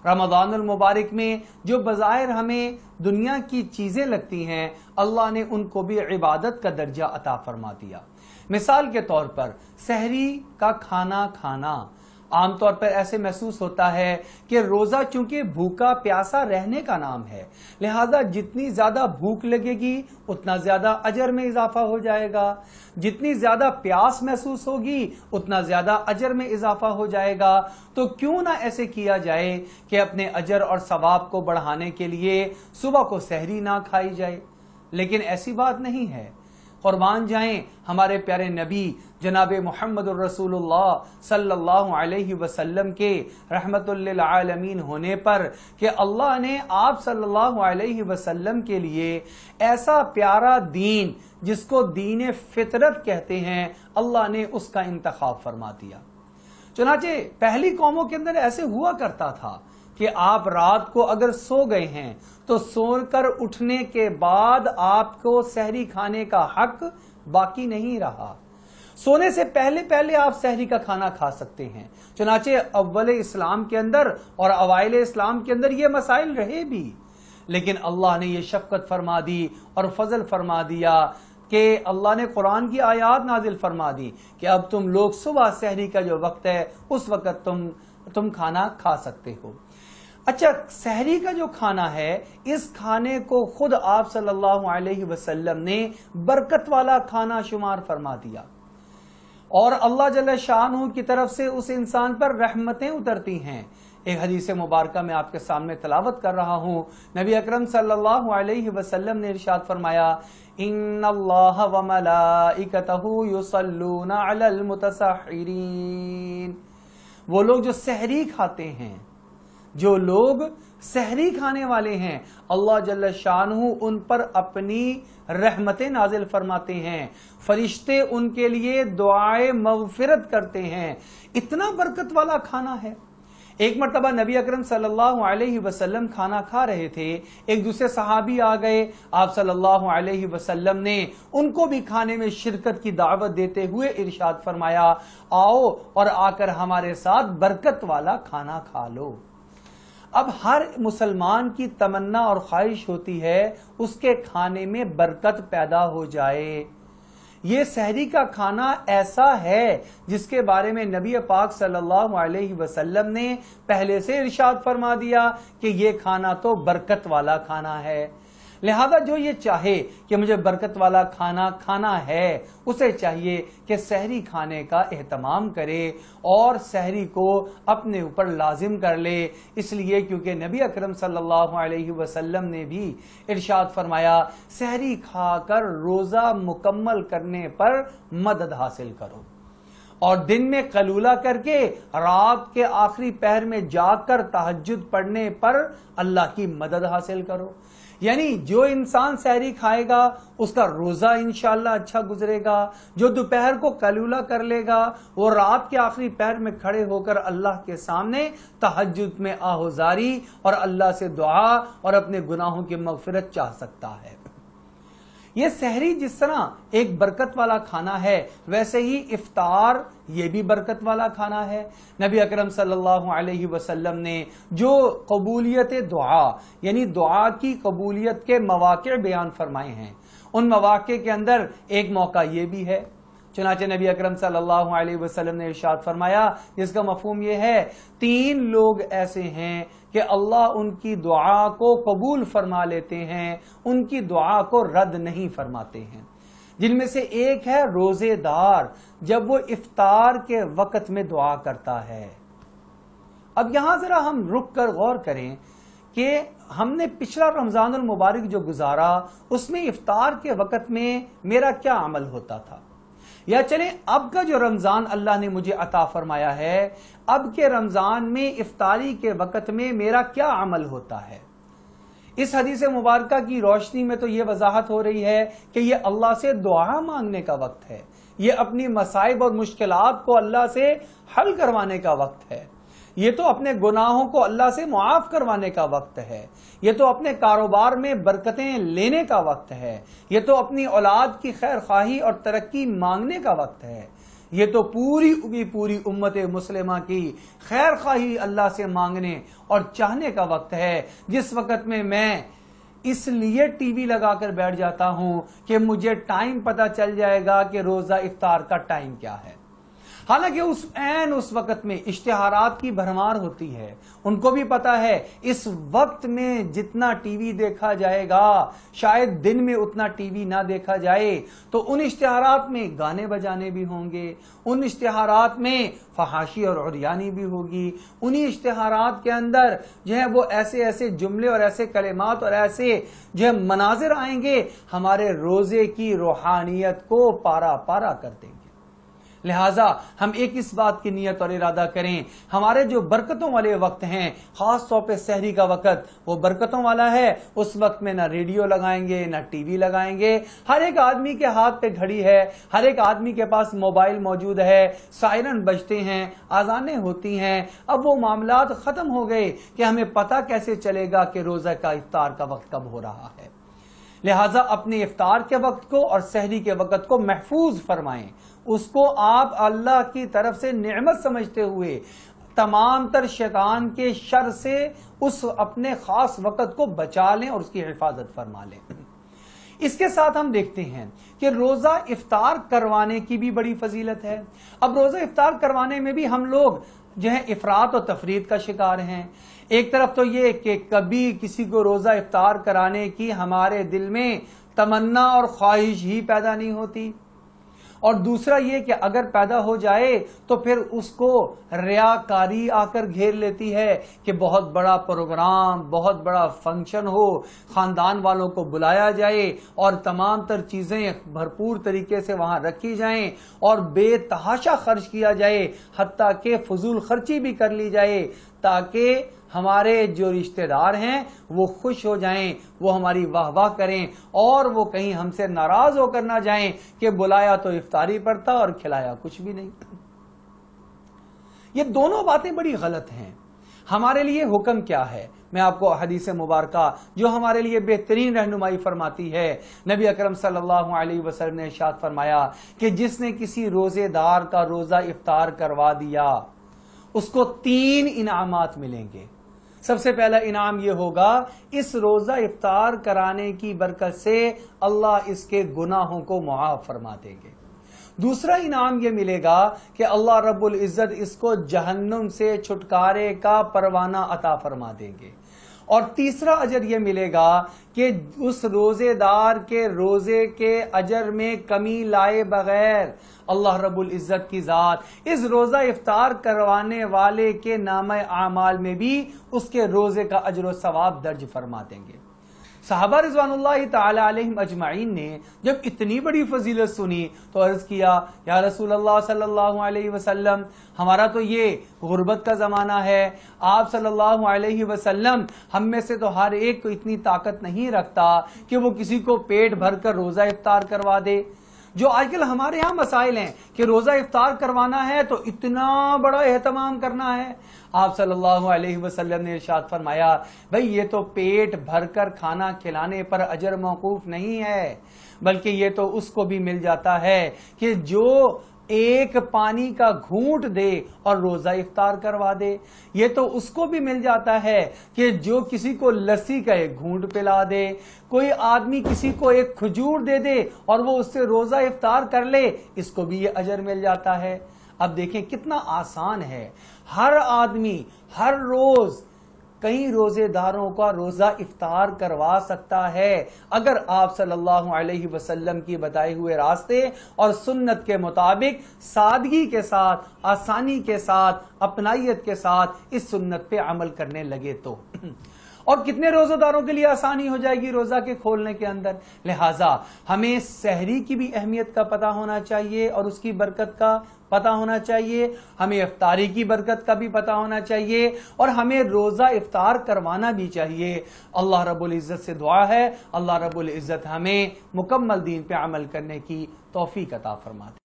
رمضان المبارک میں جو بظاہر ہمیں دنیا کی چیزیں لگتی ہیں، اللہ نے ان کو بھی عبادت کا درجہ عطا فرما دیا۔ مثال کے طور پر سحری کا کھانا کھانا عام طور پر ایسے محسوس ہوتا ہے کہ روزہ چونکہ بھوکا پیاسا رہنے کا نام ہے، لہذا جتنی زیادہ بھوک لگے گی اتنا زیادہ اجر میں اضافہ ہو جائے گا، جتنی زیادہ پیاس محسوس ہوگی اتنا زیادہ اجر میں اضافہ ہو جائے گا۔ تو کیوں نہ ایسے کیا جائے کہ اپنے اجر اور ثواب کو بڑھانے کے لیے صبح کو سحری نہ کھائی جائے، لیکن ایسی بات نہیں ہے۔ قربان جائیں ہمارے پیارے نبی جناب محمد الرسول اللہ صلی اللہ علیہ وسلم کے رحمت للعالمین ہونے پر کہ اللہ نے آپ صلی اللہ علیہ وسلم کے لیے ایسا پیارا دین جس کو دین فطرت کہتے ہیں، اللہ نے اس کا انتخاب فرما دیا۔ چنانچہ پہلی قوموں کے اندر ایسے ہوا کرتا تھا کہ آپ رات کو اگر سو گئے ہیں تو سو کر اٹھنے کے بعد آپ کو سحری کھانے کا حق باقی نہیں رہا، سونے سے پہلے پہلے آپ سحری کا کھانا کھا سکتے ہیں۔ چنانچہ اول اسلام کے اندر اور اوائل اسلام کے اندر یہ مسائل رہے بھی، لیکن اللہ نے یہ شفقت فرما دی اور فضل فرما دیا کہ اللہ نے قرآن کی آیات نازل فرما دی کہ اب تم لوگ صبح سحری کا جو وقت ہے اس وقت تم کھانا کھا سکتے ہو۔ اچھا، سحری کا جو کھانا ہے اس کھانے کو خود آپ صلی اللہ علیہ وسلم نے برکت والا کھانا شمار فرما دیا، اور اللہ جل شانہ کی طرف سے اس انسان پر رحمتیں اترتی ہیں۔ ایک حدیث مبارکہ میں آپ کے سامنے تلاوت کر رہا ہوں، نبی اکرم صلی اللہ علیہ وسلم نے ارشاد فرمایا، ان اللہ وملائکتہ یصلون علی المتسحرین۔ وہ لوگ جو سحری کھاتے ہیں، جو لوگ سحری کھانے والے ہیں، اللہ جل شانہ ان پر اپنی رحمتیں نازل فرماتے ہیں، فرشتے ان کے لیے دعائے مغفرت کرتے ہیں۔ اتنا برکت والا کھانا ہے۔ ایک مرتبہ نبی اکرم صلی اللہ علیہ وسلم کھانا کھا رہے تھے، ایک دوسرے صحابی آ گئے، آپ صلی اللہ علیہ وسلم نے ان کو بھی کھانے میں شرکت کی دعوت دیتے ہوئے ارشاد فرمایا، آؤ اور آ کر ہمارے ساتھ برکت والا کھانا کھا لو۔ اب ہر مسلمان کی تمنا اور خواہش ہوتی ہے اس کے کھانے میں برکت پیدا ہو جائے۔ یہ سحری کا کھانا ایسا ہے جس کے بارے میں نبی پاک صلی اللہ علیہ وسلم نے پہلے سے ارشاد فرما دیا کہ یہ کھانا تو برکت والا کھانا ہے، لہذا جو یہ چاہے کہ مجھے برکت والا کھانا کھانا ہے اسے چاہیے کہ سحری کھانے کا اہتمام کرے اور سحری کو اپنے اوپر لازم کر لے، اس لیے کیونکہ نبی اکرم صلی اللہ علیہ وسلم نے بھی ارشاد فرمایا، سحری کھا کر روزہ مکمل کرنے پر مدد حاصل کرو، اور دن میں قیلولہ کر کے رات کے آخری پہر میں جاگ کر تہجد پڑھنے پر اللہ کی مدد حاصل کرو۔ یعنی جو انسان سحری کھائے گا اس کا روزہ انشاءاللہ اچھا گزرے گا، جو دوپہر کو قیلولہ کر لے گا وہ رات کے آخری پہر میں کھڑے ہو کر اللہ کے سامنے تہجد میں آہوزاری اور اللہ سے دعا اور اپنے گناہوں کی مغفرت چاہ سکتا ہے۔ یہ سحری جس طرح ایک برکت والا کھانا ہے، ویسے ہی افطار یہ بھی برکت والا کھانا ہے۔ نبی اکرم صلی اللہ علیہ وسلم نے جو قبولیت دعا یعنی دعا کی قبولیت کے مواقع بیان فرمائے ہیں، ان مواقع کے اندر ایک موقع یہ بھی ہے۔ چنانچہ نبی اکرم صلی اللہ علیہ وسلم نے ارشاد فرمایا، جس کا مفہوم یہ ہے، 3 لوگ ایسے ہیں کہ اللہ ان کی دعا کو قبول فرما لیتے ہیں، ان کی دعا کو رد نہیں فرماتے ہیں، جن میں سے ایک ہے روزے دار، جب وہ افطار کے وقت میں دعا کرتا ہے۔ اب یہاں ذرا ہم رک کر غور کریں کہ ہم نے پچھلا رمضان المبارک جو گزارا اس میں افطار کے وقت میں میرا کیا عمل ہوتا تھا، یا چلیں اب کا جو رمضان اللہ نے مجھے عطا فرمایا ہے، اب کے رمضان میں افطاری کے وقت میں میرا کیا عمل ہوتا ہے۔ اس حدیث مبارکہ کی روشنی میں تو یہ وضاحت ہو رہی ہے کہ یہ اللہ سے دعا مانگنے کا وقت ہے، یہ اپنی مصائب اور مشکلات کو اللہ سے حل کروانے کا وقت ہے، یہ تو اپنے گناہوں کو اللہ سے معاف کروانے کا وقت ہے، یہ تو اپنے کاروبار میں برکتیں لینے کا وقت ہے، یہ تو اپنی اولاد کی خیر خواہی اور ترقی مانگنے کا وقت ہے، یہ تو پوری امت مسلمہ کی خیر خواہی اللہ سے مانگنے اور چاہنے کا وقت ہے، جس وقت میں اس لیے ٹی وی لگا کر بیٹھ جاتا ہوں کہ مجھے ٹائم پتہ چل جائے گا کہ روزہ افطار کا ٹائم کیا ہے۔ حالانکہ اس وقت میں اشتہارات کی بھرمار ہوتی ہے، ان کو بھی پتا ہے اس وقت میں جتنا ٹی وی دیکھا جائے گا شاید دن میں اتنا ٹی وی نہ دیکھا جائے، تو ان اشتہارات میں گانے بجانے بھی ہوں گے، ان اشتہارات میں فحاشی اور عریانی بھی ہوگی، انہی اشتہارات کے اندر جو ہے وہ ایسے جملے اور ایسے کلمات اور ایسے جو ہے مناظر آئیں گے ہمارے روزے کی روحانیت کو پارا پارا کر دیں گے۔ لہٰذا ہم ایک اس بات کی نیت اور ارادہ کریں، ہمارے جو برکتوں والے وقت ہیں، خاص طور پہ سحری کا وقت وہ برکتوں والا ہے، اس وقت میں نہ ریڈیو لگائیں گے نہ ٹی وی لگائیں گے۔ ہر ایک آدمی کے ہاتھ پہ گھڑی ہے، ہر ایک آدمی کے پاس موبائل موجود ہے، سائرن بجتے ہیں، اذانیں ہوتی ہیں۔ اب وہ معاملات ختم ہو گئے کہ ہمیں پتہ کیسے چلے گا کہ روزہ کا افطار کا وقت کب ہو رہا ہے۔ لہٰذا اپنے افطار کے وقت کو اور سحری کے وقت کو محفوظ فرمائیں، اس کو آپ اللہ کی طرف سے نعمت سمجھتے ہوئے تمام تر شیطان کے شر سے اس اپنے خاص وقت کو بچا لیں اور اس کی حفاظت فرما لیں۔ اس کے ساتھ ہم دیکھتے ہیں کہ روزہ افطار کروانے کی بھی بڑی فضیلت ہے۔ اب روزہ افطار کروانے میں بھی ہم لوگ جو ہے افراط و تفریط کا شکار ہیں۔ ایک طرف تو یہ کہ کبھی کسی کو روزہ افطار کرانے کی ہمارے دل میں تمنا اور خواہش ہی پیدا نہیں ہوتی، اور دوسرا یہ کہ اگر پیدا ہو جائے تو پھر اس کو ریاکاری آ کر گھیر لیتی ہے کہ بہت بڑا پروگرام، بہت بڑا فنکشن ہو، خاندان والوں کو بلایا جائے اور تمام تر چیزیں بھرپور طریقے سے وہاں رکھی جائیں اور بے تحاشا خرچ کیا جائے، حتیٰ کہ فضول خرچی بھی کر لی جائے تاکہ ہمارے جو رشتہ دار ہیں وہ خوش ہو جائیں، وہ ہماری واہ واہ کریں اور وہ کہیں ہم سے ناراض ہو کر نہ جائیں کہ بلایا تو افطاری پر تھا اور کھلایا کچھ بھی نہیں۔ یہ دونوں باتیں بڑی غلط ہیں۔ ہمارے لیے حکم کیا ہے؟ میں آپ کو حدیث مبارکہ جو ہمارے لیے بہترین رہنمائی فرماتی ہے، نبی اکرم صلی اللہ علیہ وسلم نے ارشاد فرمایا کہ جس نے کسی روزے دار کا روزہ افطار کروا دیا اس کو 3 انعامات ملیں گے۔ سب سے پہلا انعام یہ ہوگا، اس روزہ افطار کرانے کی برکت سے اللہ اس کے گناہوں کو معاف فرما دیں گے۔ دوسرا انعام یہ ملے گا کہ اللہ رب العزت اس کو جہنم سے چھٹکارے کا پروانہ عطا فرما دیں گے۔ اور تیسرا اجر یہ ملے گا کہ اس روزے دار کے روزے کے اجر میں کمی لائے بغیر اللہ رب العزت کی ذات اس روزہ افطار کروانے والے کے نامہ اعمال میں بھی اس کے روزے کا اجر و ثواب درج فرما دیں گے۔ صحابہ رضوان اللہ تعالی علیہم اجمعین نے جب اتنی بڑی فضیلت سنی تو عرض کیا، یا رسول اللہ صلی اللہ علیہ وسلم، ہمارا تو یہ غربت کا زمانہ ہے، آپ صلی اللہ علیہ وسلم ہم میں سے تو ہر ایک کو اتنی طاقت نہیں رکھتا کہ وہ کسی کو پیٹ بھر کر روزہ افطار کروا دے۔ جو آج کل ہمارے ہاں مسائل ہیں کہ روزہ افطار کروانا ہے تو اتنا بڑا اہتمام کرنا ہے، آپ صلی اللہ علیہ وسلم نے ارشاد فرمایا، بھئی یہ تو پیٹ بھر کر کھانا کھلانے پر اجر موقوف نہیں ہے، بلکہ یہ تو اس کو بھی مل جاتا ہے کہ جو ایک پانی کا گھونٹ دے اور روزہ افطار کروا دے، یہ تو اس کو بھی مل جاتا ہے کہ جو کسی کو لسی کا ایک گھونٹ پلا دے، کوئی آدمی کسی کو ایک کھجور دے دے اور وہ اس سے روزہ افطار کر لے، اس کو بھی یہ اجر مل جاتا ہے۔ اب دیکھیں کتنا آسان ہے، ہر آدمی ہر روز کئی روزے داروں کا روزہ افطار کروا سکتا ہے اگر آپ صلی اللہ علیہ وسلم کی بتائے ہوئے راستے اور سنت کے مطابق سادگی کے ساتھ، آسانی کے ساتھ، اپنائیت کے ساتھ اس سنت پہ عمل کرنے لگے تو۔ اور کتنے روزہ داروں کے لیے آسانی ہو جائے گی روزہ کے کھولنے کے اندر۔ لہٰذا ہمیں سحری کی بھی اہمیت کا پتہ ہونا چاہیے اور اس کی برکت کا پتہ ہونا چاہیے، ہمیں افطاری کی برکت کا بھی پتہ ہونا چاہیے اور ہمیں روزہ افطار کروانا بھی چاہیے۔ اللہ رب العزت سے دعا ہے اللہ رب العزت ہمیں مکمل دین پہ عمل کرنے کی توفیق عطا فرما دے۔